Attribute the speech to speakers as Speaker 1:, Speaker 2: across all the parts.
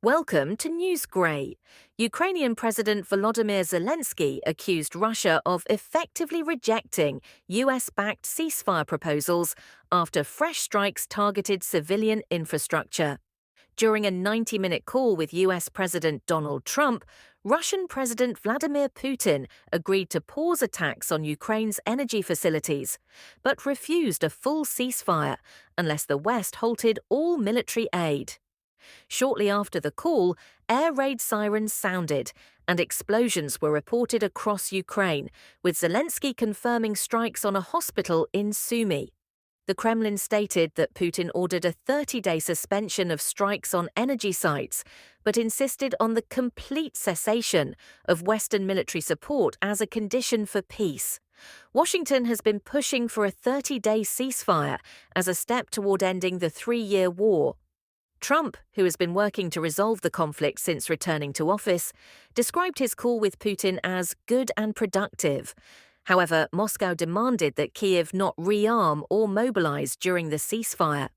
Speaker 1: Welcome to News Grey. Ukrainian President Volodymyr Zelensky accused Russia of effectively rejecting US-backed ceasefire proposals after fresh strikes targeted civilian infrastructure. During a 90-minute call with US President Donald Trump, Russian President Vladimir Putin agreed to pause attacks on Ukraine's energy facilities, but refused a full ceasefire unless the West halted all military aid. Shortly after the call, air raid sirens sounded and explosions were reported across Ukraine, with Zelensky confirming strikes on a hospital in Sumy. The Kremlin stated that Putin ordered a 30-day suspension of strikes on energy sites, but insisted on the complete cessation of Western military support as a condition for peace. Washington has been pushing for a 30-day ceasefire as a step toward ending the three-year war. Trump, who has been working to resolve the conflict since returning to office, described his call with Putin as good and productive. However, Moscow demanded that Kyiv not rearm or mobilize during the ceasefire.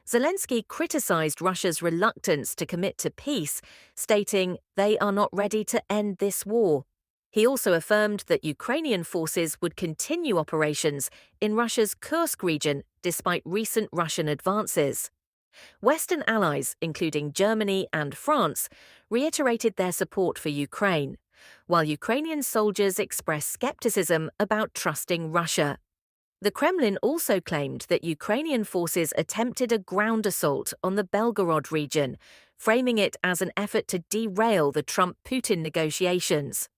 Speaker 1: Zelensky criticized Russia's reluctance to commit to peace, stating they are not ready to end this war. He also affirmed that Ukrainian forces would continue operations in Russia's Kursk region despite recent Russian advances. Western allies, including Germany and France, reiterated their support for Ukraine, while Ukrainian soldiers expressed skepticism about trusting Russia. The Kremlin also claimed that Ukrainian forces attempted a ground assault on the Belgorod region, framing it as an effort to derail the Trump-Putin negotiations.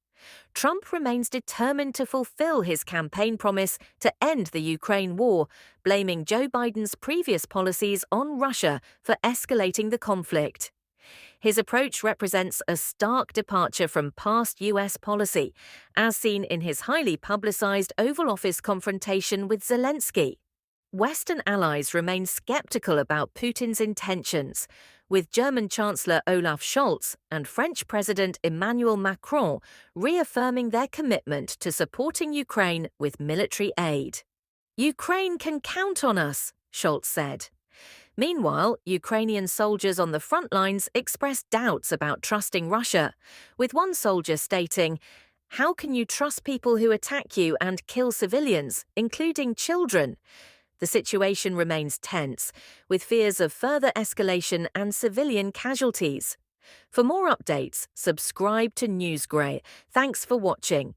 Speaker 1: Trump remains determined to fulfill his campaign promise to end the Ukraine war, blaming Joe Biden's previous policies on Russia for escalating the conflict. His approach represents a stark departure from past U.S. policy, as seen in his highly publicized Oval Office confrontation with Zelensky. Western allies remain skeptical about Putin's intentions, with German Chancellor Olaf Scholz and French President Emmanuel Macron reaffirming their commitment to supporting Ukraine with military aid. "Ukraine can count on us," Scholz said. Meanwhile, Ukrainian soldiers on the front lines expressed doubts about trusting Russia, with one soldier stating, "How can you trust people who attack you and kill civilians, including children?" The situation remains tense, with fears of further escalation and civilian casualties. For more updates, subscribe to Newsgrey. Thanks for watching.